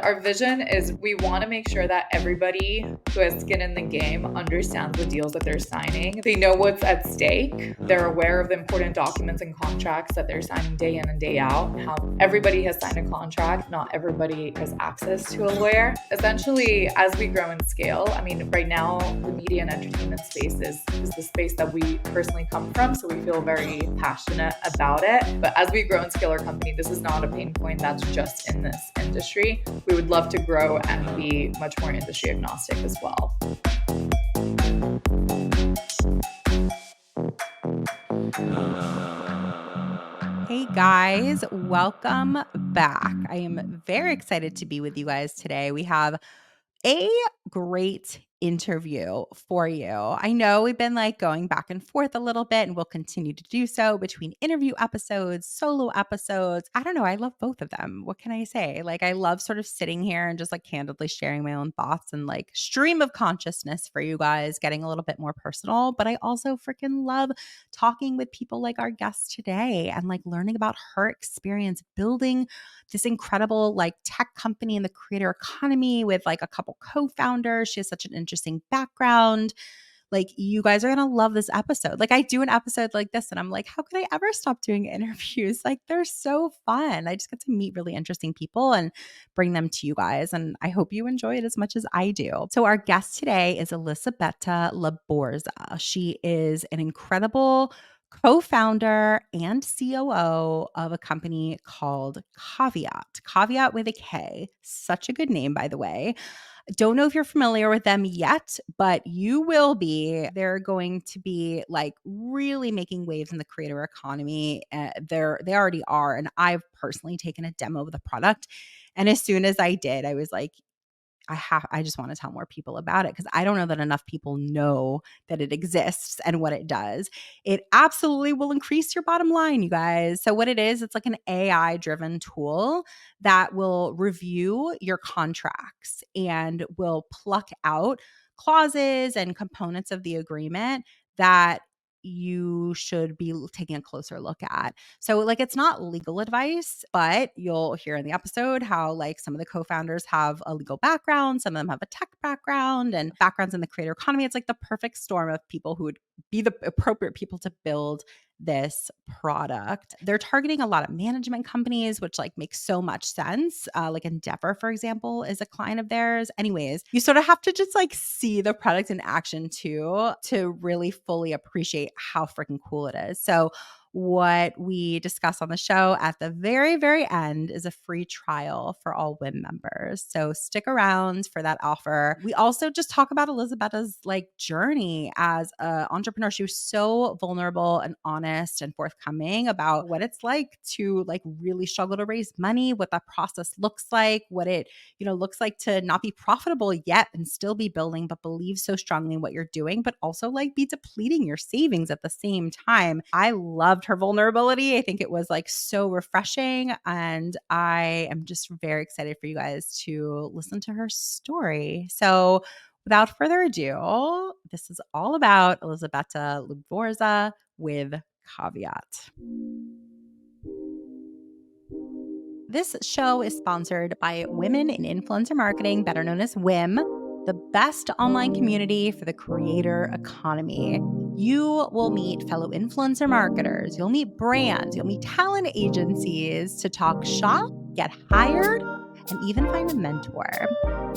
our vision is we want to make sure that everybody who has skin in the game understands the deals that they're signing. They know what's at stake. They're aware of the important documents and contracts that they're signing day in and day out, and how everybody has signed a contract. Not everybody has access to a lawyer. Essentially, as we grow and scale, I mean, right now, the media and entertainment space is the space that we personally come from, so we feel very passionate about it. But as we grow and scale our company, this is not a pain point that's just in this industry. We would love to grow and be much more industry agnostic as well. Hey guys, welcome back. I am very excited to be with you guys today. We have a great interview for you. I know we've been going back and forth a little bit, and we'll continue to do so between interview episodes, solo episodes. I don't know. I love both of them. What can I say? I love sort of sitting here and just candidly sharing my own thoughts and stream of consciousness for you guys, getting a little bit more personal. But I also freaking love talking with people like our guest today and learning about her experience building this incredible tech company in the creator economy with a couple co-founders. She has such an interesting background. You guys are going to love this episode. I do an episode like this and I'm how could I ever stop doing interviews? They're so fun. I just get to meet really interesting people and bring them to you guys. And I hope you enjoy it as much as I do. So our guest today is Elizabete Ludborza. She is an incredible co-founder and COO of a company called Kaveat. Kaveat with a K. Such a good name, by the way. Don't know if you're familiar with them yet, but you will be. They're going to be really making waves in the creator economy. They already are. And I've personally taken a demo of the product. And as soon as I did, I was I just want to tell more people about it because I don't know that enough people know that it exists and what it does. It absolutely will increase your bottom line, you guys. So what it is, it's an AI-driven tool that will review your contracts and will pluck out clauses and components of the agreement that you should be taking a closer look at. So it's not legal advice, but you'll hear in the episode how some of the co-founders have a legal background, some of them have a tech background and backgrounds in the creator economy. It's the perfect storm of people who would be the appropriate people to build this product. They're targeting a lot of management companies, which makes so much sense. Endeavor, for example, is a client of theirs. Anyways, you sort of have to just see the product in action too to really fully appreciate how freaking cool it is. So what we discuss on the show at the very, very end is a free trial for all WIM members. So stick around for that offer. We also just talk about Elizabete's journey as an entrepreneur. She was so vulnerable and honest and forthcoming about what it's like to really struggle to raise money, what that process looks like, what it looks like to not be profitable yet and still be building, but believe so strongly in what you're doing, but also be depleting your savings at the same time. I loved her vulnerability. I think it was so refreshing, and I am just very excited for you guys to listen to her story. So without further ado, this is all about Elizabete Ludborza with Kaveat. This show is sponsored by Women in Influencer Marketing, better known as WIM, the best online community for the creator economy. You will meet fellow influencer marketers, you'll meet brands, you'll meet talent agencies to talk shop, get hired, and even find a mentor.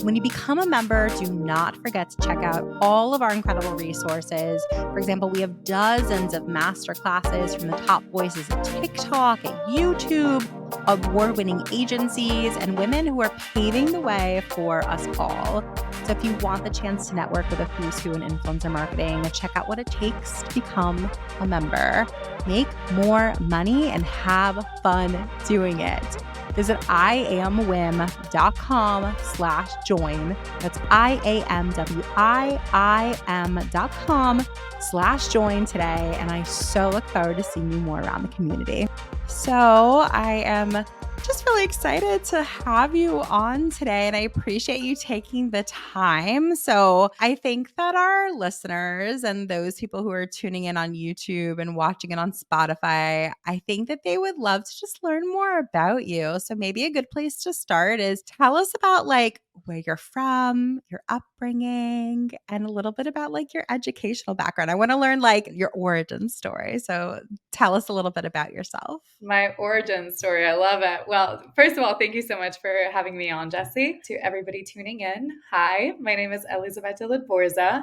When you become a member, do not forget to check out all of our incredible resources. For example, we have dozens of masterclasses from the top voices at TikTok, at YouTube, award-winning agencies, and women who are paving the way for us all. So if you want the chance to network with a who's who in influencer marketing, check out what it takes to become a member. Make more money and have fun doing it. Visit iamwim.com/join. That's iamwim.com/join today. And I so look forward to seeing you more around the community. So I am Just really excited to have you on today, and I appreciate you taking the time. So, I think that our listeners and those people who are tuning in on YouTube and watching it on Spotify, I think that they would love to just learn more about you. So, maybe a good place to start is tell us about like where you're from, your upbringing, and a little bit about like your educational background. I want to learn like your origin story. So, tell us a little bit about yourself. My origin story. I love it. Well, first of all, thank you so much for having me on, Jesse. To everybody tuning in, hi, my name is Elizabete Ludborza.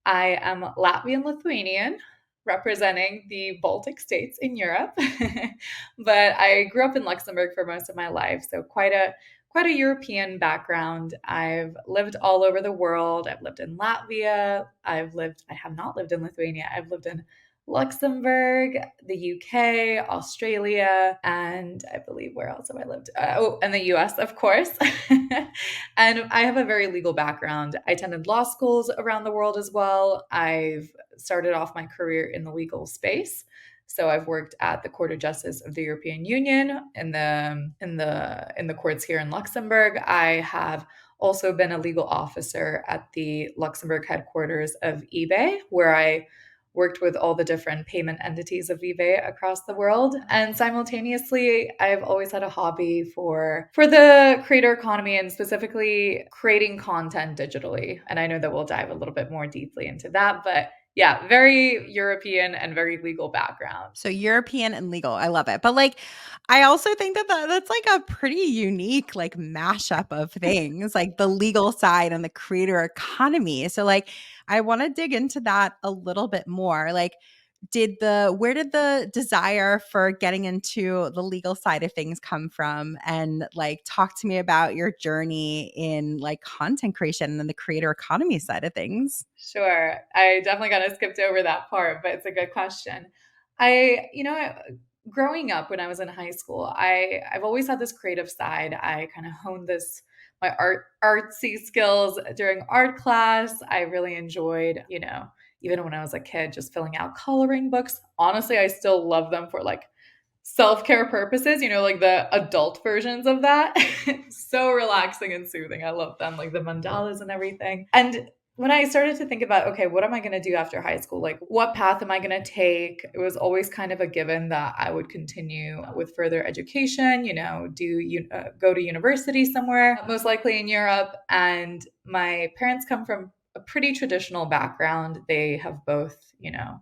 I am Latvian Lithuanian, representing the Baltic states in Europe. But I grew up in Luxembourg for most of my life, so quite a European background. I've lived all over the world. I've lived in Latvia. I have not lived in Lithuania. I've lived in Luxembourg, the UK, Australia, and I believe where else have I lived? And the US, of course. And I have a very legal background. I attended law schools around the world as well. I've started off my career in the legal space. So I've worked at the Court of Justice of the European Union in the courts here in Luxembourg. I have also been a legal officer at the Luxembourg headquarters of eBay, where I worked with all the different payment entities of eBay across the world. And simultaneously, I've always had a hobby for the creator economy and specifically creating content digitally. And I know that we'll dive a little bit more deeply into that, but yeah, very European and very legal background. So European and legal. I love it. But like I also think that that's like a pretty unique like mashup of things, like the legal side and the creator economy. So like I want to dig into that a little bit more. Like where did the desire for getting into the legal side of things come from? And like talk to me about your journey in like content creation and the creator economy side of things. Sure. I definitely kind of skipped over that part, but it's a good question. Growing up when I was in high school, I've always had this creative side. I kind of honed my artsy skills during art class. I really enjoyed, even when I was a kid, just filling out coloring books. Honestly, I still love them for like self-care purposes, like the adult versions of that. So relaxing and soothing. I love them, like the mandalas and everything. And when I started to think about, okay, what am I going to do after high school? Like, what path am I going to take? It was always kind of a given that I would continue with further education, go to university somewhere, most likely in Europe. And my parents come from a pretty traditional background. They have both,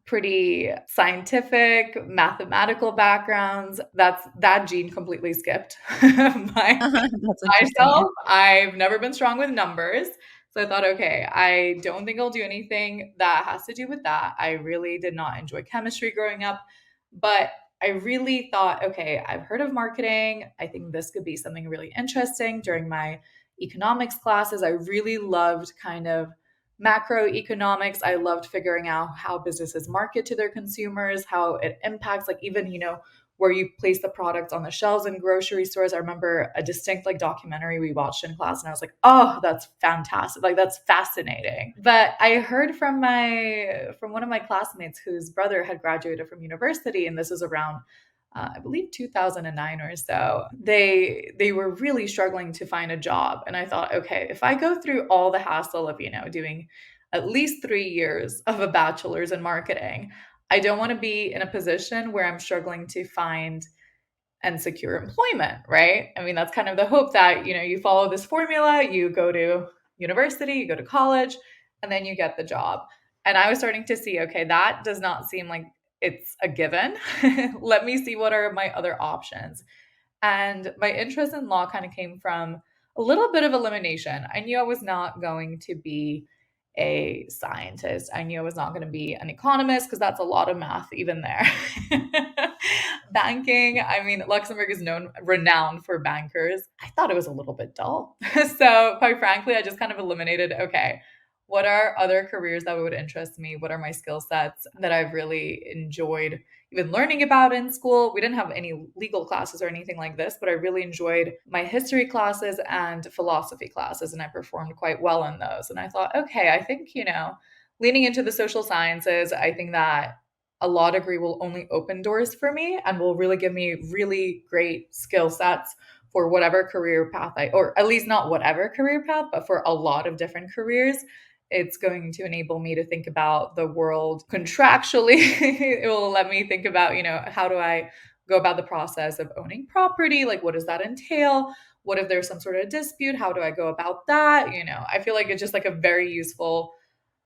pretty scientific, mathematical backgrounds. That gene completely skipped my That's interesting. myself. I've never been strong with numbers. So I thought, okay, I don't think I'll do anything that has to do with that. I really did not enjoy chemistry growing up, but I really thought, okay, I've heard of marketing. I think this could be something really interesting. During my economics classes, I really loved kind of macroeconomics. I loved figuring out how businesses market to their consumers, how it impacts, like even, where you place the products on the shelves in grocery stores. I remember a distinct like documentary we watched in class and I was like, "Oh, that's fantastic. Like that's fascinating." But I heard from one of my classmates whose brother had graduated from university, and this was around I believe 2009 or so. They were really struggling to find a job, and I thought, okay, if I go through all the hassle of, doing at least 3 years of a bachelor's in marketing, I don't want to be in a position where I'm struggling to find and secure employment, right? I mean, that's kind of the hope that, you follow this formula, you go to university, you go to college, and then you get the job. And I was starting to see, okay, that does not seem like it's a given. Let me see what are my other options. And my interest in law kind of came from a little bit of elimination. I knew I was not going to be a scientist. I knew I was not going to be an economist because that's a lot of math, even there. Banking, I mean, Luxembourg is renowned for bankers. I thought it was a little bit dull. So, quite frankly, I just kind of eliminated, okay, what are other careers that would interest me? What are my skill sets that I've really enjoyed even learning about in school? We didn't have any legal classes or anything like this, but I really enjoyed my history classes and philosophy classes, and I performed quite well in those. And I thought, okay, I think, leaning into the social sciences, I think that a law degree will only open doors for me and will really give me really great skill sets for whatever career path or at least not whatever career path, but for a lot of different careers. It's going to enable me to think about the world contractually. It will let me think about, how do I go about the process of owning property? Like, what does that entail? What if there's some sort of dispute? How do I go about that? I feel like it's just like a very useful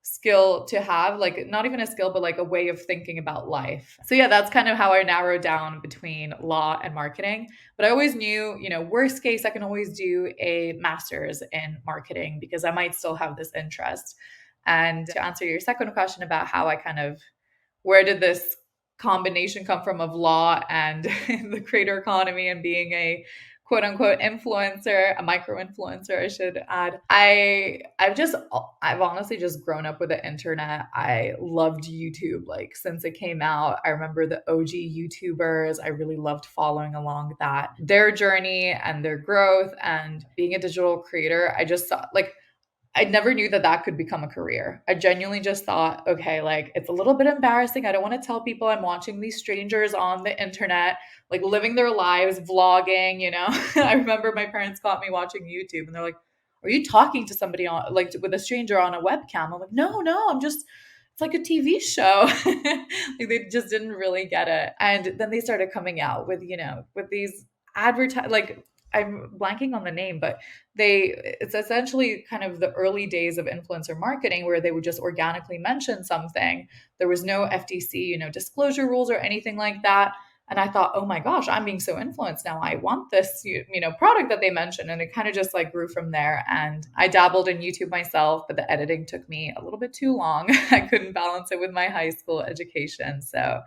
skill to have, like not even a skill, but like a way of thinking about life. So yeah, that's kind of how I narrowed down between law and marketing. But I always knew, worst case, I can always do a master's in marketing because I might still have this interest. And to answer your second question about how I kind of, where did this combination come from of law and the creator economy and being a quote unquote influencer, a micro influencer, I should add. I've honestly just grown up with the internet. I loved YouTube like since it came out. I remember the OG YouTubers. I really loved following along their journey and their growth, and being a digital creator. I just saw like I never knew that could become a career. I genuinely just thought, okay, like it's a little bit embarrassing. I don't want to tell people I'm watching these strangers on the internet, like living their lives, vlogging. I remember my parents caught me watching YouTube and they're like, are you talking to somebody on like with a stranger on a webcam? I'm like, no, it's like a TV show. Like they just didn't really get it. And then they started coming out with, with these like I'm blanking on the name, but it's essentially kind of the early days of influencer marketing where they would just organically mention something. There was no FTC, disclosure rules or anything like that. And I thought, oh my gosh, I'm being so influenced now. I want this, product that they mentioned. And it kind of just like grew from there. And I dabbled in YouTube myself, but the editing took me a little bit too long. I couldn't balance it with my high school education. So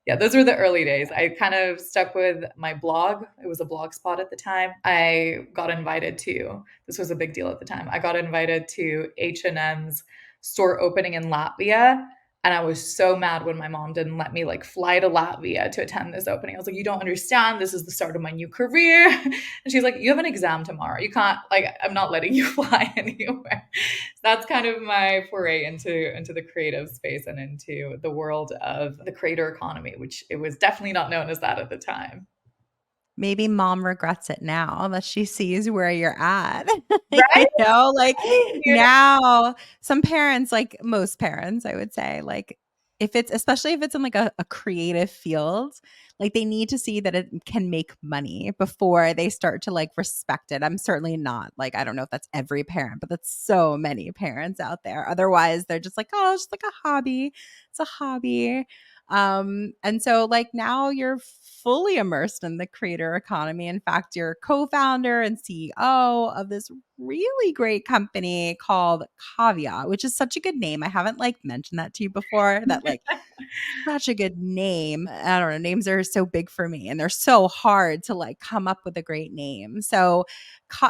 yeah, those were the early days. I kind of stuck with my blog. It was a blog spot at the time. I got invited to, this was a big deal at the time. I got invited to H&M's store opening in Latvia. And I was so mad when my mom didn't let me like fly to Latvia to attend this opening. I was like, you don't understand. This is the start of my new career. And she's like, you have an exam tomorrow. You can't, like, I'm not letting you fly anywhere. So that's kind of my foray into the creative space and into the world of the creator economy, which it was definitely not known as that at the time. Maybe mom regrets it now that she sees where you're at. Right? Like You know? now, some parents, like most parents, I would say, like if it's especially if it's in like a creative field, like they need to see that it can make money before they start to like respect it. I'm certainly not like, I don't know if that's every parent, but that's so many parents out there. Otherwise, they're just like, oh, it's just like a hobby. It's a hobby. And so like now you're fully immersed in the creator economy. In fact, you're co-founder and CEO of this really great company called Kaveat, which is such a good name. I haven't like mentioned that to you before, that like such a good name. I don't know, names are so big for me and they're so hard to like come up with a great name. So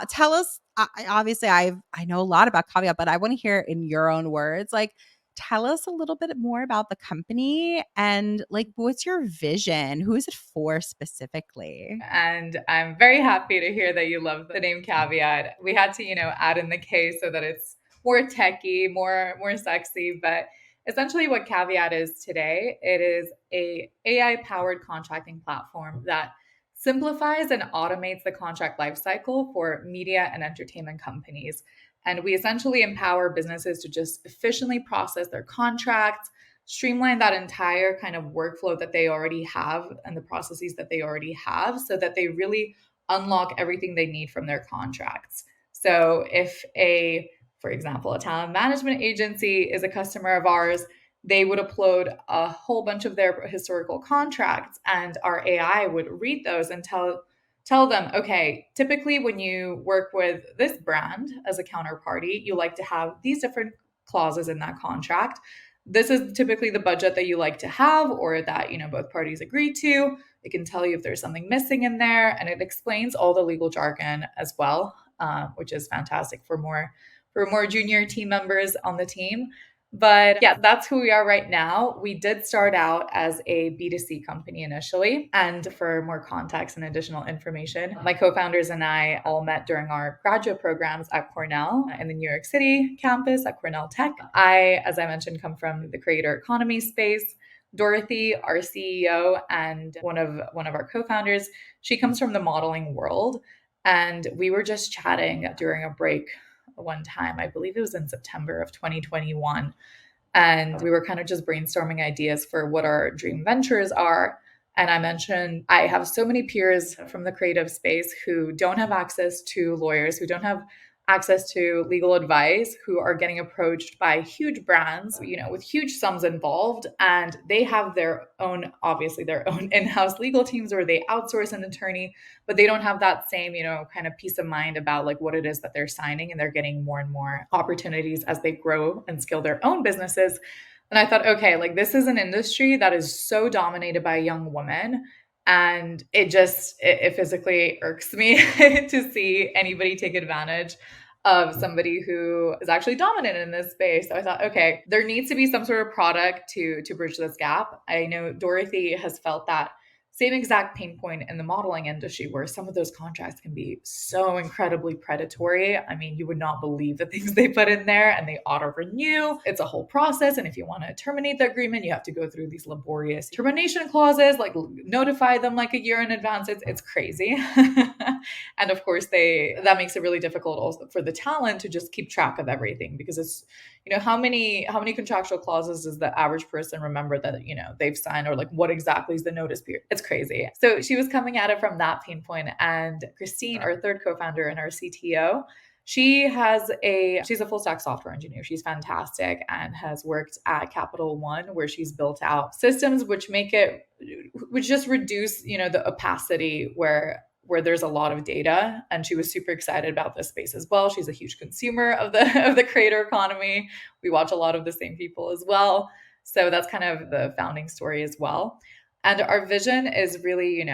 tell us, obviously I know a lot about Caveat, but I want to hear it in your own words. Like tell us a little bit more about the company and like what's your vision? Who is it for specifically? And I'm very happy to hear that you love the name Caveat. We had to, add in the K so that it's more techy, more sexy. But essentially what Caveat is today, it is a AI powered contracting platform that simplifies and automates the contract lifecycle for media and entertainment companies. And we essentially empower businesses to just efficiently process their contracts, streamline that entire kind of workflow that they already have and the processes that they already have so that they really unlock everything they need from their contracts. So if for example, a talent management agency is a customer of ours, they would upload a whole bunch of their historical contracts and our AI would read those and tell them, okay, typically when you work with this brand as a counterparty, you like to have these different clauses in that contract. This is typically the budget that you like to have or that, both parties agree to. It can tell you if there's something missing in there and it explains all the legal jargon as well, which is fantastic for more junior team members on the team. But yeah, that's who we are right now. We did start out as a B2C company initially. And for more context and additional information, my co-founders and I all met during our graduate programs at Cornell in the New York City campus at Cornell Tech. As I mentioned, come from the creator economy space. Dorothy, our CEO and one of our co-founders, she comes from the modeling world. And we were just chatting during a break one time. I believe it was in September of 2021. And we were kind of just brainstorming ideas for what our dream ventures are. And I mentioned I have so many peers from the creative space who don't have access to lawyers, who don't have access to legal advice, who are getting approached by huge brands, with huge sums involved. And they have their own, obviously, their own in house legal teams, or they outsource an attorney, but they don't have that same, kind of peace of mind about like what it is that they're signing. And they're getting more and more opportunities as they grow and scale their own businesses. And I thought, okay, like this is an industry that is so dominated by young women. And it physically irks me to see anybody take advantage of somebody who is actually dominant in this space. So I thought, okay, there needs to be some sort of product to bridge this gap. I know Dorothy has felt that same exact pain point in the modeling industry, where some of those contracts can be so incredibly predatory. I mean, you would not believe the things they put in there, and they auto renew. It's a whole process. And if you want to terminate the agreement, you have to go through these laborious termination clauses, like notify them like a year in advance. It's crazy. And of course, that makes it really difficult also for the talent to just keep track of everything, because it's, how many contractual clauses does the average person remember that they've signed, or like what exactly is the notice period? It's crazy. So she was coming at it from that pain point. And Christine, our third co-founder and our CTO, she's a full stack software engineer. She's fantastic and has worked at Capital One, where she's built out systems which just reduce the opacity where there's a lot of data. And she was super excited about this space as well. She's a huge consumer of the creator economy. We watch a lot of the same people as well. So that's kind of the founding story as well. And our vision is really,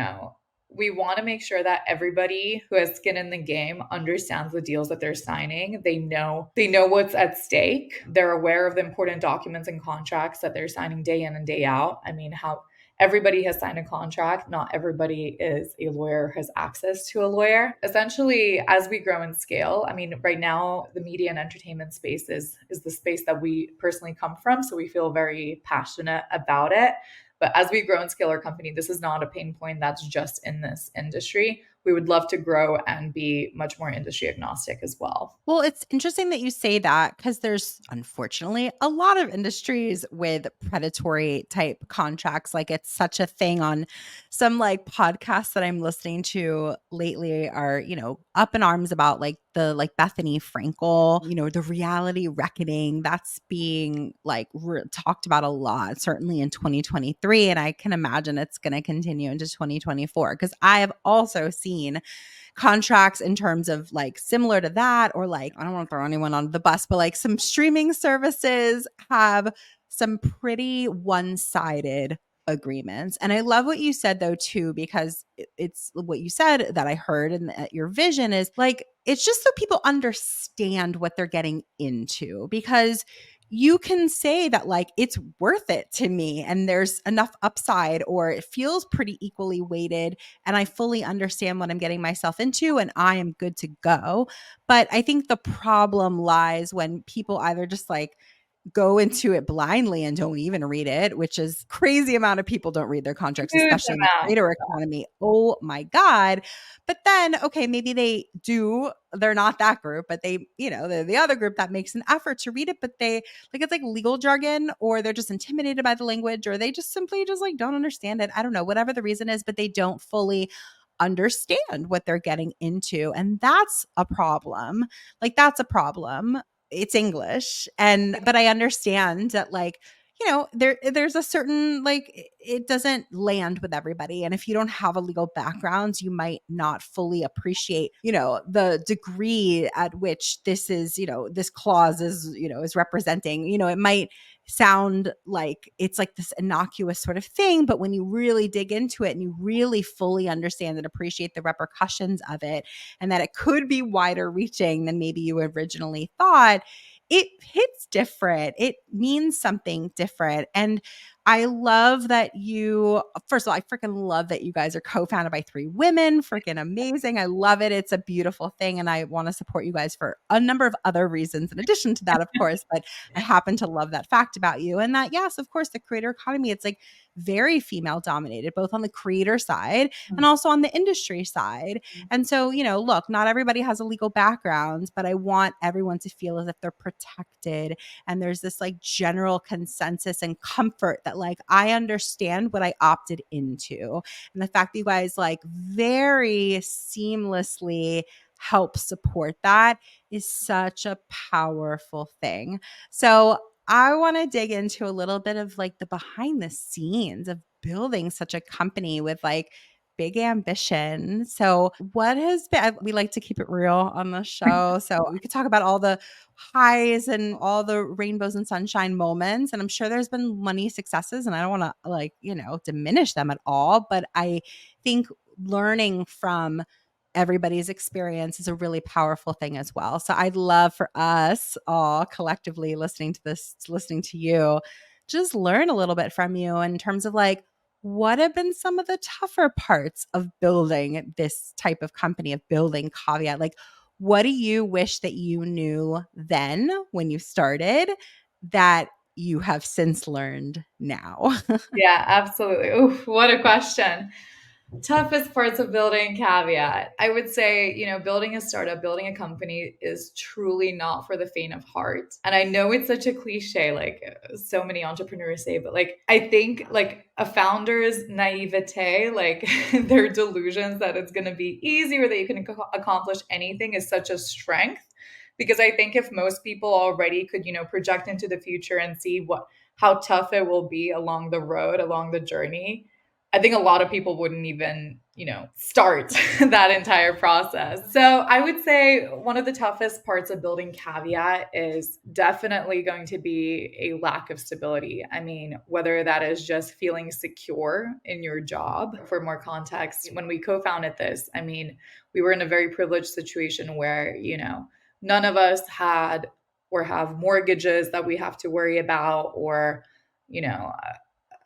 we want to make sure that everybody who has skin in the game understands the deals that they're signing. They know what's at stake. They're aware of the important documents and contracts that they're signing day in and day out. I mean, how everybody has signed a contract. Not everybody is a lawyer, has access to a lawyer. Essentially, as we grow and scale, I mean, right now, the media and entertainment space is the space that we personally come from. So we feel very passionate about it. But as we grow and scale our company, this is not a pain point that's just in this industry. We would love to grow and be much more industry agnostic as well. Well, it's interesting that you say that, because there's unfortunately a lot of industries with predatory type contracts. Like, it's such a thing on some like podcasts that I'm listening to lately are, up in arms about like the like Bethany Frankel, the reality reckoning that's being like talked about a lot, certainly in 2023. And I can imagine it's going to continue into 2024, because I have also seen contracts in terms of like similar to that, or like, I don't want to throw anyone on the bus, but like some streaming services have some pretty one-sided agreements. And I love what you said though too, because it's what you said that I heard, and your vision is like, it's just so people understand what they're getting into, because you can say that like it's worth it to me and there's enough upside, or it feels pretty equally weighted and I fully understand what I'm getting myself into and I am good to go. But I think the problem lies when people either just like go into it blindly and don't even read it, which is crazy amount of people don't read their contracts, Huge especially in the amount. creator economy. Oh my God. But then, okay, maybe they do, they're not that group, but they're the other group that makes an effort to read it, but they like, it's like legal jargon, or they're just intimidated by the language, or they just simply just like don't understand it. I don't know, whatever the reason is, but they don't fully understand what they're getting into. And that's a problem. Like, that's a problem. It's English. But I understand that like, there's a certain like, it doesn't land with everybody. And if you don't have a legal background, you might not fully appreciate, the degree at which this is, this clause is representing, it might sound like it's like this innocuous sort of thing, but when you really dig into it and you really fully understand and appreciate the repercussions of it, and that it could be wider reaching than maybe you originally thought, it hits different. It means something different. And I love that first of all, I freaking love that you guys are co-founded by 3 women. Freaking amazing. I love it. It's a beautiful thing. And I want to support you guys for a number of other reasons in addition to that, of course. But I happen to love that fact about you. And that, yes, of course, the creator economy, it's like very female dominated, both on the creator side and also on the industry side. And so, look, not everybody has a legal background, but I want everyone to feel as if they're protected. And there's this like general consensus and comfort that like I understand what I opted into. And the fact that you guys like very seamlessly help support that is such a powerful thing. So I want to dig into a little bit of like the behind the scenes of building such a company with like big ambition. So, what has been, we like to keep it real on the show. So, we could talk about all the highs and all the rainbows and sunshine moments. And I'm sure there's been many successes, and I don't want to like, diminish them at all. But I think learning from everybody's experience is a really powerful thing as well. So I'd love for us all collectively listening to this, listening to you, just learn a little bit from you in terms of like, what have been some of the tougher parts of building this type of company, of building Kaveat? Like, what do you wish that you knew then when you started that you have since learned now? Yeah, absolutely. Oof, what a question. Toughest parts of building Caveat. I would say, building a startup, building a company is truly not for the faint of heart. And I know it's such a cliche, like so many entrepreneurs say, but like, I think like a founder's naivete, like their delusions that it's going to be easy or that you can accomplish anything is such a strength. Because I think if most people already could, project into the future and see how tough it will be along the road, along the journey, I think a lot of people wouldn't even, start that entire process. So I would say one of the toughest parts of building Caveat is definitely going to be a lack of stability. I mean, whether that is just feeling secure in your job. For more context, when we co-founded this, I mean, we were in a very privileged situation where, none of us had or have mortgages that we have to worry about, or,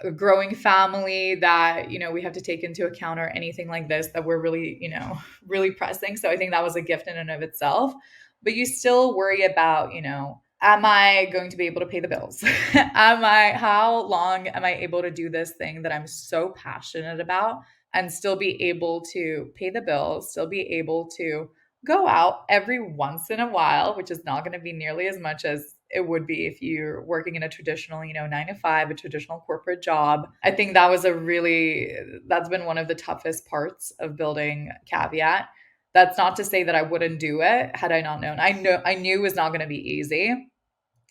a growing family that we have to take into account, or anything like this that we're really really pressing. So I think that was a gift in and of itself. But you still worry about, am I going to be able to pay the bills? How long am I able to do this thing that I'm so passionate about and still be able to pay the bills, still be able to go out every once in a while, which is not going to be nearly as much as it would be if you're working in a traditional, 9 to 5, a traditional corporate job. I think that's been one of the toughest parts of building Caveat. That's not to say that I wouldn't do it had I not known. I knew it was not going to be easy,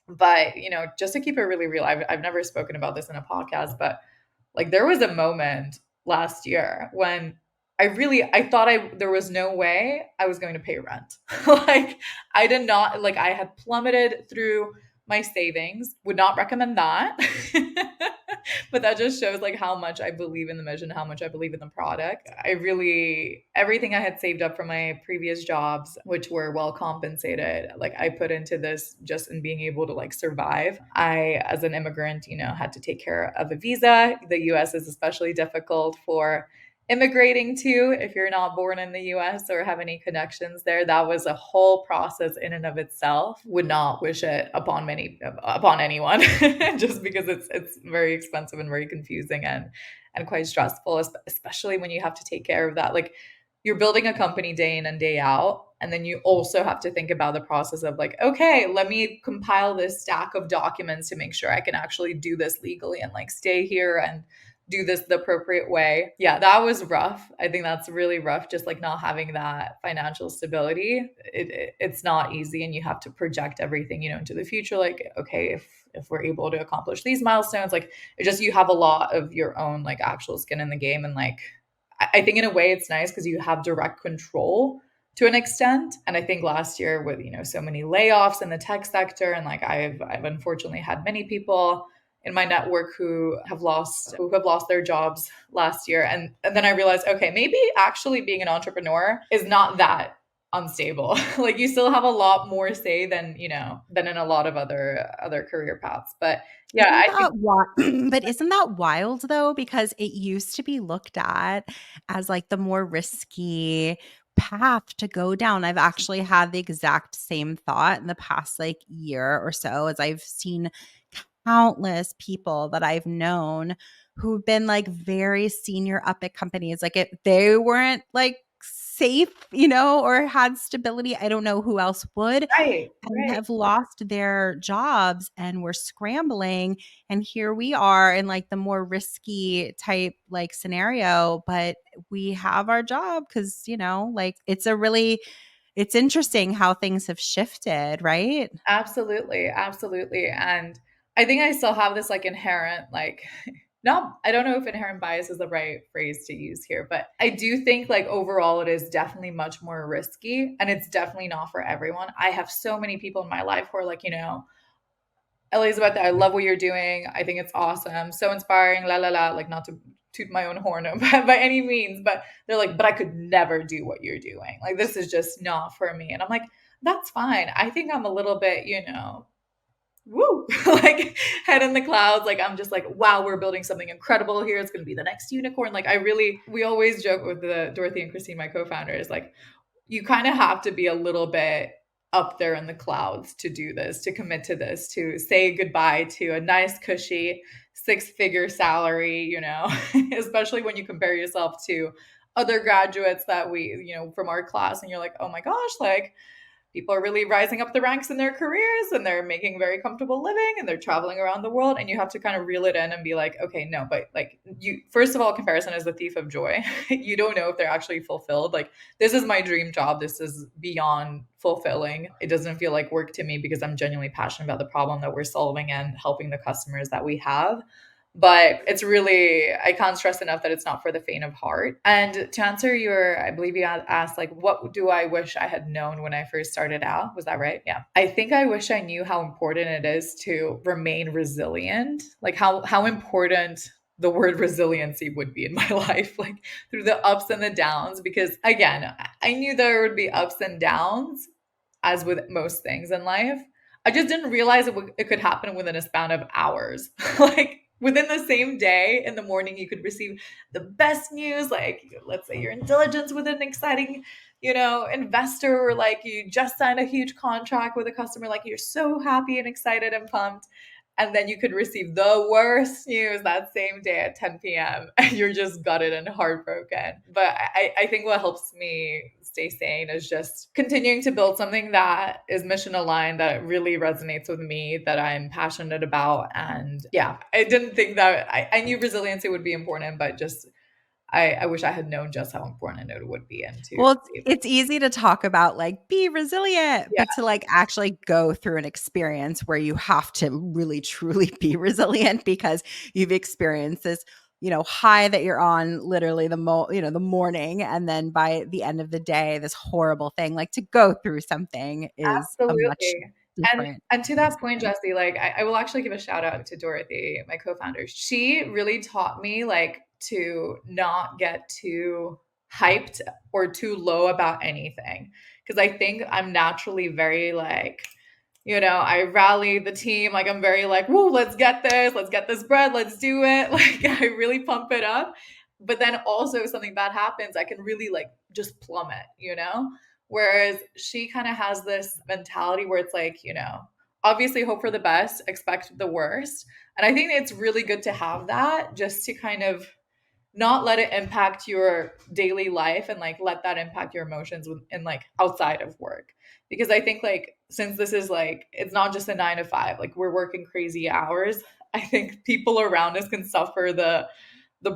but just to keep it really real, I've never spoken about this in a podcast, but like there was a moment last year when I thought there was no way I was going to pay rent. Like I did not, like I had plummeted through my savings. Would not recommend that. But that just shows like how much I believe in the mission, how much I believe in the product. Everything I had saved up from my previous jobs, which were well compensated, like I put into this just in being able to like survive. I, as an immigrant, had to take care of a visa. The US is especially difficult for immigrating to if you're not born in the US or have any connections there. That was a whole process in and of itself. Would not wish it upon anyone just because it's very expensive and very confusing and quite stressful, especially when you have to take care of that. Like you're building a company day in and day out, and then you also have to think about the process of like, okay, let me compile this stack of documents to make sure I can actually do this legally and like stay here and do this the appropriate way. Yeah, that was rough. I think that's really rough, just like not having that financial stability. It's not easy, and you have to project everything, into the future. Like, okay, if we're able to accomplish these milestones, like you have a lot of your own like actual skin in the game. And like, I think in a way it's nice because you have direct control to an extent. And I think last year with, so many layoffs in the tech sector, and like I've unfortunately had many people in my network who have lost their jobs last year. And then I realized, okay, maybe actually being an entrepreneur is not that unstable. Like you still have a lot more say than, than in a lot of other career paths. But yeah, Isn't I think that but isn't that wild though? Because it used to be looked at as like the more risky path to go down. I've actually had the exact same thought in the past like year or so as I've seen countless people that I've known who've been like very senior up at companies. Like if they weren't like safe, or had stability, I don't know who else would, right, and right. have lost their jobs and we're scrambling, and here we are in like the more risky type like scenario, but we have our job because like it's interesting how things have shifted, right? Absolutely, absolutely. And I think I still have this like inherent like no, I don't know if inherent bias is the right phrase to use here, but I do think like overall it is definitely much more risky and it's definitely not for everyone. I have so many people in my life who are like, Elizabeth, I love what you're doing. I think it's awesome. So inspiring, la la la, like not to toot my own horn by any means, but they're like, but I could never do what you're doing. Like this is just not for me. And I'm like, that's fine. I think I'm a little bit, woo, like head in the clouds. Like I'm just like, wow, we're building something incredible here. It's gonna be the next unicorn. Like we always joke with the Dorothy and Christine, my co-founders, like you kind of have to be a little bit up there in the clouds to do this, to commit to this, to say goodbye to a nice, cushy 6-figure salary, especially when you compare yourself to other graduates that from our class, and you're like, oh my gosh, like people are really rising up the ranks in their careers and they're making very comfortable living and they're traveling around the world, and you have to kind of reel it in and be like, okay, no, but like you, first of all, comparison is the thief of joy. You don't know if they're actually fulfilled. Like this is my dream job, this is beyond fulfilling. It doesn't feel like work to me because I'm genuinely passionate about the problem that we're solving and helping the customers that we have. But it's really, I can't stress enough that it's not for the faint of heart. And to answer I believe you asked, like, what do I wish I had known when I first started out? Was that right? Yeah. I think I wish I knew how important it is to remain resilient, like how important the word resiliency would be in my life, like through the ups and the downs. Because again, I knew there would be ups and downs, as with most things in life. I just didn't realize it could happen within a span of hours. Like within the same day in the morning, you could receive the best news. Like, let's say you're in diligence with an exciting, investor, or like you just signed a huge contract with a customer. Like you're so happy and excited and pumped. And then you could receive the worst news that same day at 10 p.m. and you're just gutted and heartbroken. But I think what helps me stay sane is just continuing to build something that is mission aligned, that really resonates with me, that I'm passionate about. And yeah, I didn't think that I knew resiliency would be important, but just I wish I had known just how important it would be. And to Well, be able, it's easy to talk about like be resilient, yeah, but to like actually go through an experience where you have to really truly be resilient because you've experienced this, high that you're on literally the morning, and then by the end of the day this horrible thing, like to go through something is a much absolutely. different And to that point, experience. Jesse, like I will actually give a shout out to Dorothy, my co-founder. She really taught me like to not get too hyped or too low about anything. Because I think I'm naturally very like, I rally the team. Like I'm very like, whoa, let's get this bread, let's do it. Like I really pump it up. But then also if something bad happens, I can really like just plummet, Whereas she kind of has this mentality where it's like, obviously hope for the best, expect the worst. And I think it's really good to have that, just to kind of not let it impact your daily life, and like let that impact your emotions and like outside of work. Because I think like since this is like it's not just a 9 to 5, like we're working crazy hours, I think people around us can suffer the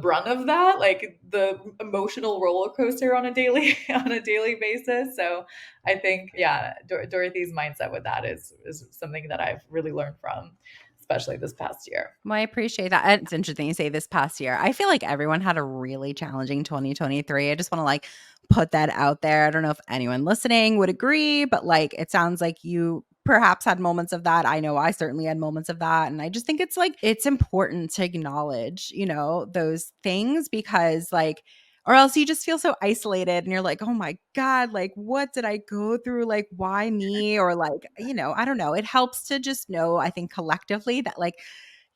brunt of that, like the emotional roller coaster on a daily on a daily basis. So I think yeah, Dorothy's mindset with that is something that I've really learned from, especially this past year. Well, I appreciate that. And it's interesting you say this past year. I feel like everyone had a really challenging 2023. I just want to like put that out there. I don't know if anyone listening would agree, but like it sounds like you perhaps had moments of that. I know I certainly had moments of that. And I just think it's like it's important to acknowledge, those things, because like or else you just feel so isolated and you're like, oh my God, like, what did I go through? Like, why me? Or like, I don't know. It helps to just know, I think collectively that like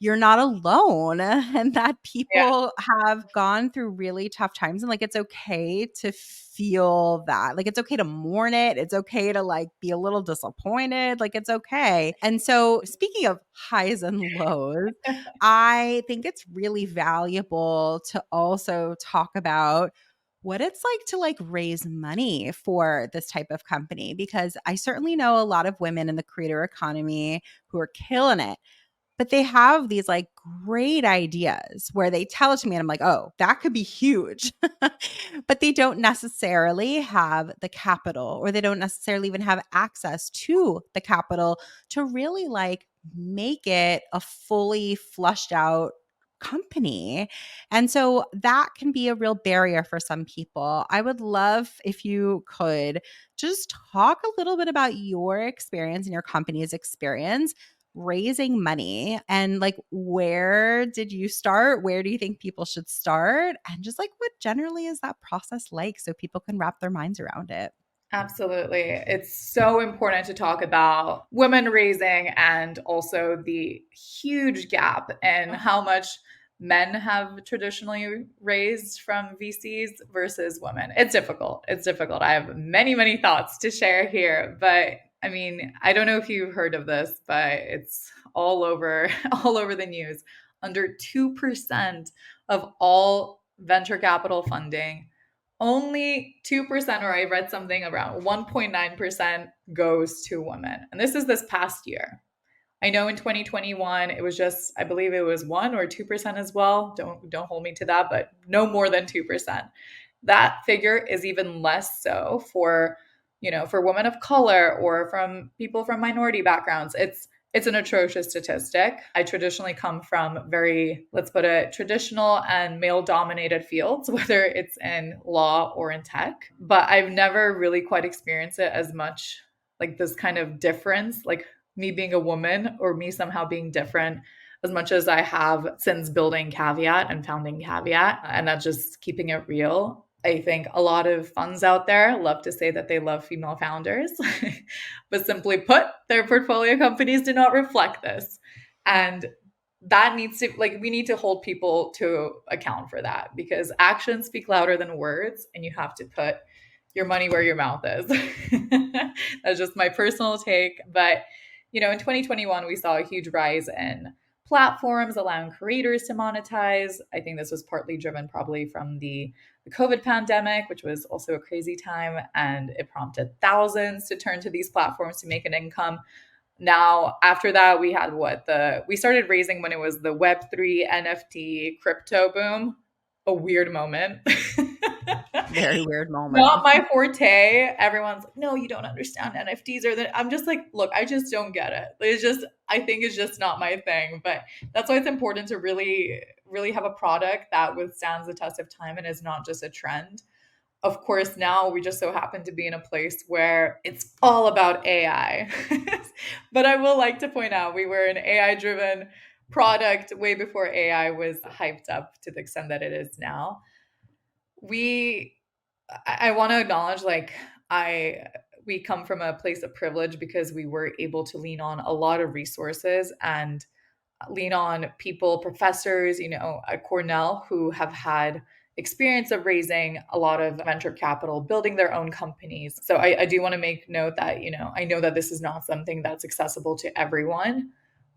you're not alone and that Yeah. people have gone through really tough times and like it's okay to feel that. Like it's okay to mourn it. It's okay to like be a little disappointed. Like it's okay. And so speaking of highs and lows, I think it's really valuable to also talk about what it's like to like raise money for this type of company because I certainly know a lot of women in the creator economy who are killing it, but they have these like great ideas where they tell it to me and I'm like, oh, that could be huge. But they don't necessarily have the capital or they don't necessarily even have access to the capital to really like make it a fully flushed out company. And so that can be a real barrier for some people. I would love if you could just talk a little bit about your experience and your company's experience raising money and like where did you start? Where do you think people should start? And just like what generally is that process like so people can wrap their minds around it? Absolutely. It's so important to talk about women raising and also the huge gap in how much men have traditionally raised from VCs versus women. It's difficult. It's difficult. I have many, many thoughts to share here, but I mean, I don't know if you've heard of this, but it's all over all over the news. Under 2% of all venture capital funding, only 2%, or I read something around 1.9% goes to women. And this is this past year. I know in 2021 it was just, I believe it was 1 or 2% as well. Don't hold me to that, but no more than 2%. That figure is even less so for, for women of color or from people from minority backgrounds. It's an atrocious statistic. I traditionally come from very, let's put it, traditional and male dominated fields, whether it's in law or in tech. But I've never really quite experienced it as much, like this kind of difference, like me being a woman or me somehow being different, as much as I have since building Kaveat and founding Kaveat. And that's just keeping it real. I think a lot of funds out there love to say that they love female founders, but simply put, their portfolio companies do not reflect this. And that needs to, like, we need to hold people to account for that because actions speak louder than words, and you have to put your money where your mouth is. That's just my personal take. But, in 2021, we saw a huge rise in platforms allowing creators to monetize. I think this was partly driven probably from the COVID pandemic, which was also a crazy time, and it prompted thousands to turn to these platforms to make an income. Now, after that, we had we started raising when it was the Web3 NFT crypto boom, a weird moment. Very weird moment. Not my forte. Everyone's like, no, you don't understand NFTs or that. I'm just like, look, I just don't get it. It's just, I think it's just not my thing. But that's why it's important to really, really have a product that withstands the test of time and is not just a trend. Of course, now we just so happen to be in a place where it's all about AI. But I will like to point out we were an AI driven product way before AI was hyped up to the extent that it is now. We I want to acknowledge, like, I we come from a place of privilege because we were able to lean on a lot of resources and lean on people, professors, at Cornell, who have had experience of raising a lot of venture capital, building their own companies. So I do want to make note that, I know that this is not something that's accessible to everyone,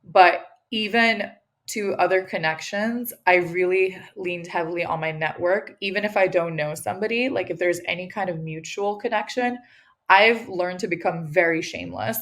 but even to other connections, I really leaned heavily on my network. Even if I don't know somebody, like if there's any kind of mutual connection, I've learned to become very shameless.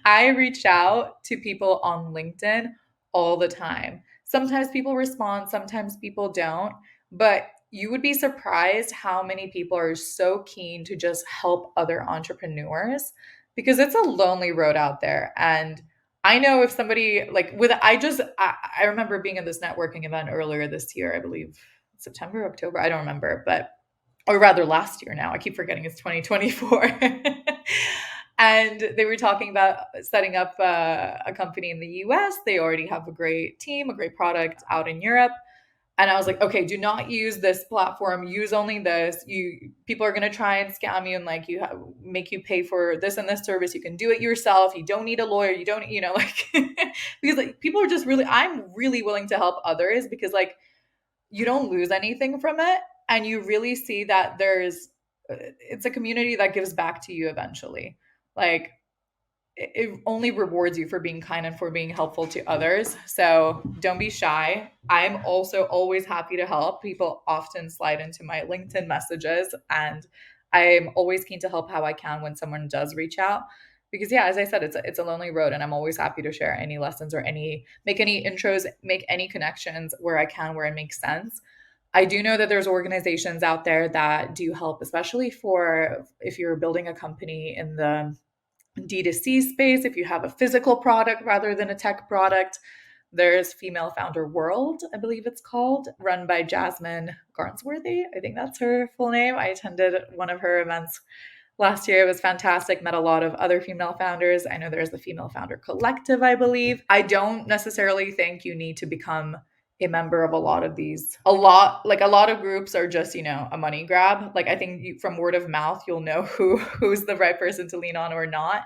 I reach out to people on LinkedIn all the time. Sometimes people respond, sometimes people don't, but you would be surprised how many people are so keen to just help other entrepreneurs because it's a lonely road out there. And I know if somebody like with I remember being at this networking event earlier this year, I believe September, October, I don't remember, but or rather last year now. I keep forgetting it's 2024. And they were talking about setting up a company in the US. They already have a great team, a great product out in Europe. And I was like, okay, do not use this platform. Use only this. People are gonna try and scam you and like make you pay for this and this service. You can do it yourself. You don't need a lawyer. You don't, like because like people are just really. I'm really willing to help others because like you don't lose anything from it, and you really see that it's a community that gives back to you eventually. Like it only rewards you for being kind and for being helpful to others. So don't be shy. I'm also always happy to help. People often slide into my LinkedIn messages, and I'm always keen to help how I can when someone does reach out. Because yeah, as I said, it's a lonely road, and I'm always happy to share any lessons or make any intros, make any connections where I can, where it makes sense. I do know that there's organizations out there that do help, especially for if you're building a company in the D2C space, if you have a physical product rather than a tech product. There's Female Founder World, I believe it's called, run by Jasmine Garnsworthy. I think that's her full name. I attended one of her events last year. It was fantastic. Met a lot of other female founders. I know there's the Female Founder Collective, I believe. I don't necessarily think you need to become a member of a lot of these. A lot of groups are just, a money grab. Like I think from word of mouth, you'll know who's the right person to lean on or not.